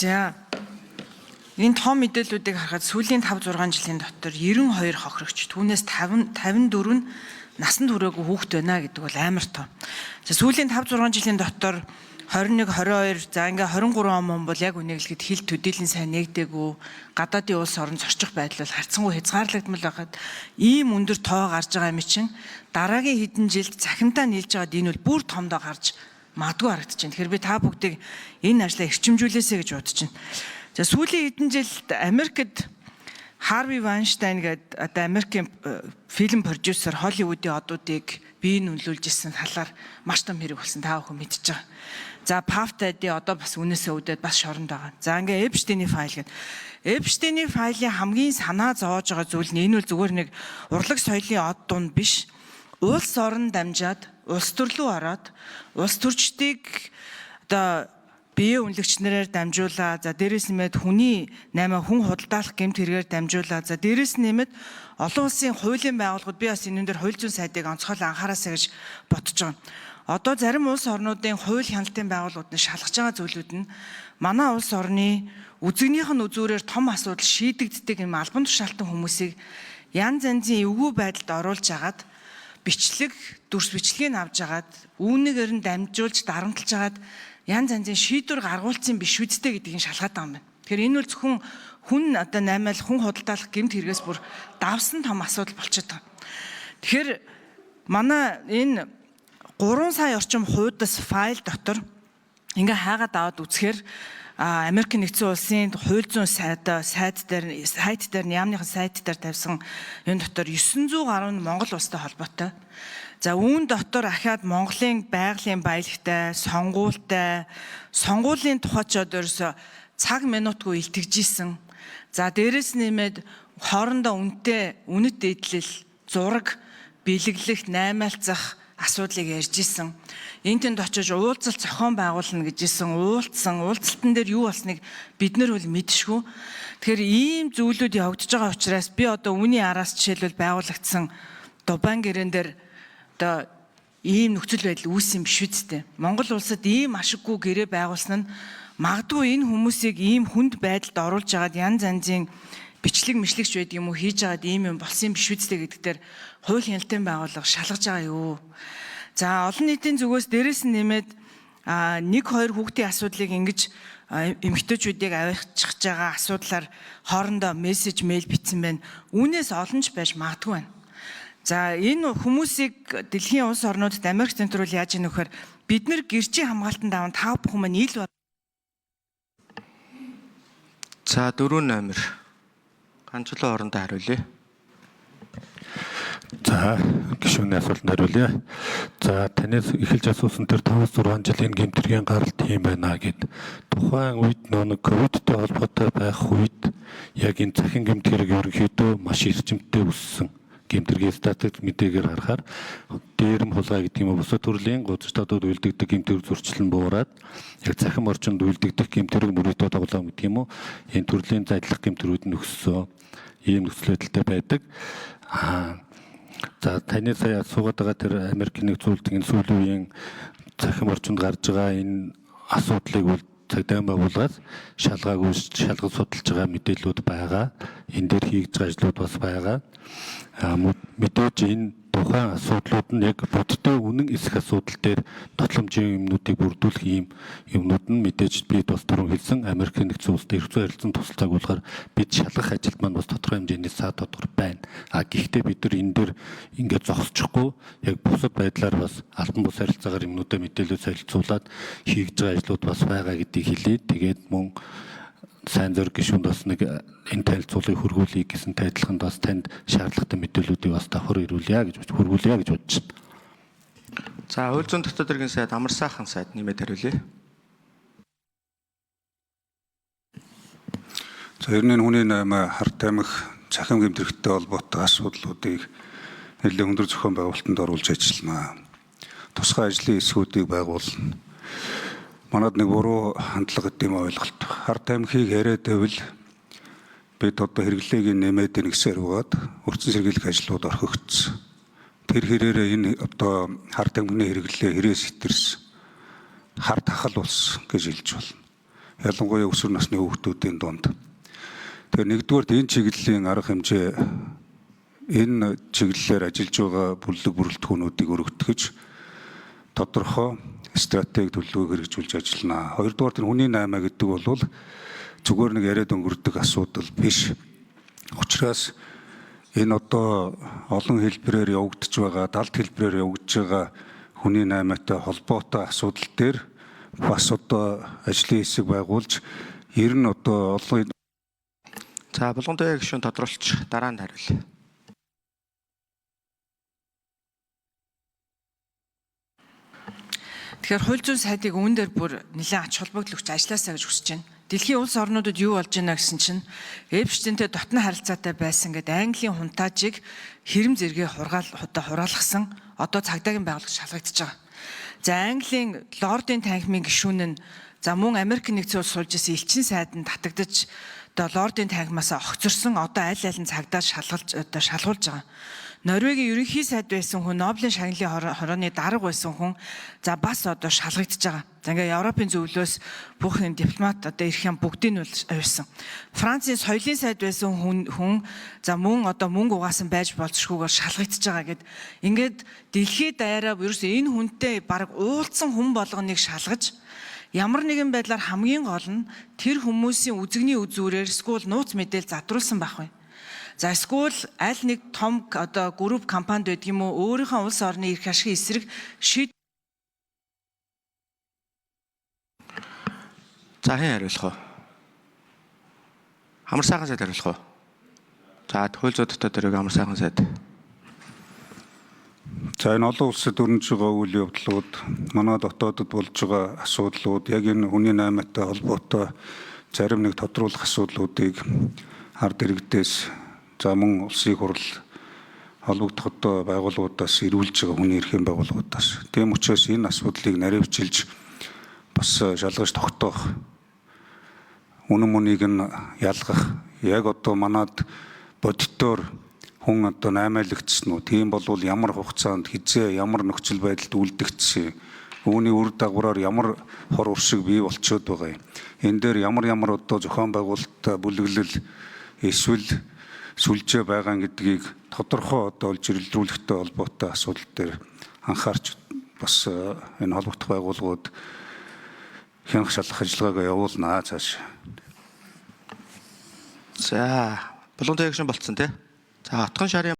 За энэ том мэдээллүүдийг харахад сүүлийн 5-6 жилийн дотор 92 хохирогч, түүнээс 54 нь насанд хүрээгүй хүүхэд байна гэдэг бол амар том. За сүүлийн 5-6 жилийн дотор 21, 22, за ингээ 23 он бол яг үнийг хэлэхэд хил төдийлэн сайн нэгдээгүй, гадаадын улс орон зорчих байдал бол харьцангуй хязгаарлагдмал байхад ийм өндөр тоо гарч байгаа юм чинь дараагийн хэдэн жилд цахимтаа нийлж байгаад энэ бол бүр томдоо гарч магадгүй харагдаж байна. Тэгэхээр би та бүгдийг энэ ажлаа эрчимжүүлээсэй гэж бодож байна. За сүүлийн хэдэн жилд Америкт Харви Вайнштейн гэдэг одоо Америкийн фильм продюсер Холливуудын одуудыг бие нөлөөлж ирсэн талаар маш том хэрэг болсон та бүхэн мэдж байгаа. За Пафтади одоо бас үнээсээ үүдээд бас шоронд байгаа. За ингээ Эпштейний файл гэдэг. Эпштейний файлын хамгийн санаа зовоож байгаа зүйл нь энэ бол зүгээр нэг урлаг соёлын од дунд биш. Улс орон дамжаад улс төрлөө ороод улс төрчдийг одоо бие үнэлэгчнэрээр дамжуулаа. За дээрээс нэмээд хүний 8 хүн худалдаалах гэмт хэрэгээр дамжуулаа. За дээрээс нэмээд олон улсын хуулийн байгууллагууд би бас энэ дээр хууль зүйн сайдыг онцгойлон анхаараасаа гэж бодож байгаа. Одоо зарим улс орнуудын хууль хяналтын байгууллагууд нь шалгаж байгаа зүйлүүд нь манай улс орны үзэгнийх нь үзүүрээр том асуудал шийдэгддэг юм албан тушаалтан хүмүүсийг янз янзын эвгүй байдалд оруулж агаад бичлэг, дүрс бичлэгийг авж агаад үүнийгээр нь дамжуулж дарамтлж агаад янз янзын шийдвэр гаргуулсан биш үсттэй гэдгийг шалгаад байгаа юм байна. Тэгэхээр энэ бол зөвхөн хүн одоо 8 хүн худалдаалах гэмт хэрэгээс бүр давсан том асуудал болчиход байгаа. Тэгэхээр манай энэ 3 сая орчим хуудас файл дотор ингээ хаагаад аваад үзэхээр Америк нэгдсэн улсын хууль зүйн сайт дээр яамныхан сайт дээр тавьсан энэ дотор 900 гаруй нь Монгол улстай холбоотой. За үүн дотор ахаад Монголын байгалийн баялагтай, сонгуультай, сонгуулийн тухай ч одоорсо цаг минутгүй илтгэжсэн. За дээрэс нэмээд хоорондоо үнэт эдлэл, зураг, бэлэглэх, наймаалцах асуудлыг ярьж исэн. Энтэнд очиж уулзалт зохион байгуулна гэж исэн, уулзалтан дээр юу болсныг бид нар бол мэдшгүй. Тэгэхээр ийм зүйлүүд явагдаж байгаа учраас би одоо үүний араас жишээлбэл байгуулагдсан Дубайн гэрэн дээр одоо ийм нөхцөл байдал үүссэн биш үстэй. Монгол улсад ийм ашиггүй гэрээ байгуулсан нь магадгүй энэ хүмүүсийг ийм хүнд байдалд оруулж агаад янз янзын бичлэг мишлэгч байдаг юм уу хийж агаад ийм юм болсон биш үстэй гэдэгтэр хууль хяналтын байгууллага шалгаж байгаа юу. За олон нийтийн зүгээс дээрэс нь нэмээд 1-2 хүүхдийн асуудлыг ингэж эмэгтэйчүүдийг аваачиж байгаа асуудлаар хоорондоо мессеж мэйл бичсэн байна. Үүнээс олонч байж магадгүй байна. За энэ хүмүүсийг дэлхийн улс орнуудад Америк центрул яаж ийнө вэхээр бид нар гэрчийн хамгаалтанд аван та бүхэн маань ил. За 4 номер ганцлан орондоо хариулъя. За гишүүний асуултанд хариулъя. За танаас эхэлж асуусан тэр 5-6 жилийн гэмтэргийн гаралт юм байна гэд тухайн үед нэг ковидтэй холбоотой байх үед яг энэ захин гэмтэрэг ерөнхийдөө маш эрчимтэй өссөн. Гэмтэргийн статистик мэдээгээр харахаар дээрэм хулгай гэдэг юм уу бусад төрлийн гудамжтуудад үйлдэгдэх гэмтэрэг зөрчил нь буураад яг захим орчинд үйлдэгдэх гэмтэрэг мөрөөдөө тоглоом гэдэг юм уу энэ төрлийн задлах гэмтэрүүд нь өссөн. Ийм нөхцөл байдалтай байдаг. За таны сая асуугаад байгаа тэр Америкийн нэгдсэн улсын сүүлийн үеийн захим орчинд гарч байгаа энэ асуудлыг бол цагдаагийн байгууллагаас шалгаж судалж байгаа мэдээллүүд байгаа. Энэ дээр хийж байгаа ажлууд бас байгаа. Мэдээж энэ тухайн асуудлууд нь яг бодтой үнэн эсэх асуудал дээр нотломжийн юмнуудыг бүрдүүлэх ийм юмнууд нь мэдээж би бас түрүүн хэлсэн Америкийн нэгдсэн улстай эрхзүү харилцан тусалцааг болохоор бид шалгах ажилд маань бас тодорхой хэмжээний саад тодор байна. Гэхдээ бид нар энэ дээр ингээд зогсчихгүй яг бусад байдлаар бас албан бус харилцаагаар юмнуудаа мэдээлэл солилцуулаад хийж байгаа ажлууд бас байгаа гэдгийг хэлээд тэгээд мөн сайн зөрг гишүүнд бас нэг энэ танилцуулгыг хөргүүлье гэсэн тайлбарт бас танд шаардлагатай мэдээллүүдийг бас давхар хөргүүлье гэж бодож байна. За хууль зүйн дотоод хэргийн сайд Амар сайхан сайд нэмээд хариулъя. За 91 харт амих захим гэмтэрэгтэй холбоотой асуудлуудыг нэлээд өндөр зохион байгуулалтанд оруулж ажиллана. Тусгай ажлын эсгүүдийг байгуулна. Манад нэг буруу хандлага гэдэг юм ойлголт. Харт амхийг яриад байвал бид одоо хэрэглээг нэмээд нэгсээр угаад өрцөн сэргийлэх ажлууд орхигдсон. Тэр хэрээрээ энэ одоо харт амхны хэрэглээ хэрээс хэтэрсэн. Хар тахал болсон гэж хэлж болно. ялангуяа өсвөр насны хүүхдүүдийн дунд. Тэгэхээр нэгдүгээрт энэ чиглэлийн арга хэмжээ энэ чиглэлээр ажиллаж байгаа бүлэг бүрэлдэхүүнүүдийг өргөтгөж тодорхой стратеги төлөвлөгөө хэрэгжүүлж ажиллана. Хоёрдугаар нь хүний наймаа гэдэг бол зүгээр нэг яриад өнгөрдөг асуудал биш. Учираас энэ одоо олон хэлбэрээр явагдаж байгаа, далд хэлбэрээр явагдаж байгаа хүний наймаатай холбоотой асуудал дээр бас одоо ажлын хэсэг байгуулж ер нь одоо олон За Булгантайгийн гишүүн тодруулч дараа нь хариулъя. Тэгэхээр хууль зүйн сайдыг үүн дээр бүр нэлээд ач холбогдол өгч ажилласаа гэж хүсэж байна. Дэлхийн улс орнуудад юу болж байна гэсэн чинь Эпштейнтэй дотны харилцаатай байсан гэдэг Английн хунтаажийг хэрэм зэрэгээ хураалгасан одоо цагдаагийн байгууллага шалгагдчихж байгаа. За Английн лордын танхимын гишүүн нь за мөн Америк нэгдсэн улс суулж исэн элчин сайданд татагдаж одоо лордын танхимаас огцорсон одоо аль аль нь цагдаа шалгуулж байгаа. Норвегийн ерөнхий сайд байсан хүн, Нобелийн шагналын хорооны дарга байсан хүн за бас одоо шалгагдж байгаа. За ингээ Европын зөвлөөс бүх энэ дипломат одоо ирэх юм бүгдийг нь авсан. Францын соёлын сайд байсан хүн за мөн одоо мөнгө угаасан байж болцшгүйгээр шалгагдж байгаа гэд ингээд дэлхийд даяараа ерөөсөө энэ хүнтэй баг уулзсан хүн болгоныг шалгаж ямар нэгэн байдлаар хамгийн гол нь тэр хүмүүсийн үзэгний үзүүрээр эсвэл нууц мэдээл задруулсан байх вэ. За эсвэл аль нэг том одоо групп компанид байдаг юм уу өөрийнхөө улс орны эрх ашигын эсрэг За хэн хариулах вэ? Амар сайхан сайд хариулах уу? За хууль зүйн дотоод төрөг амар сайхан сайд. За энэ олон улсад өрнөж байгаа үйл явдлууд, манай дотоодод болж байгаа асуудлууд, яг энэ хүний наймаатай холбоотой зарим нэг тодруулах асуудлуудыг ард иргэдээс за мөн улсын хурал холбогдох одоо байгууллагуудаас ирүүлж байгаа хүний эрхийн байгууллагуудаас. Тийм учраас энэ асуудлыг наривчилж бас шалгаж тогтоох, үнэн мөнийг нь ялгах, яг одоо манад бодитоор хүн одоо наймаалагдсан уу? Тийм бол ямар хугацаанд хизээ ямар нөхцөл байдалд үлдэгдсэн? Үүний үр дагавраар ямар хор уршиг бий болчиход байгаа юм? Энэ дээр ямар одоо зохион байгуулалттай бүлэглэл эсвэл сүлжээ байгаа гэдгийг тодорхой одоо олж ирэлдрүүлэхтэй холбоотой асуудал дээр анхаарч бас энэ холбогдох байгууллагууд хянах шалгах ажиллагаагаа явуулнаа цааш. За Булгантайгийн гишүүн болцсон тий. За Отгон шарын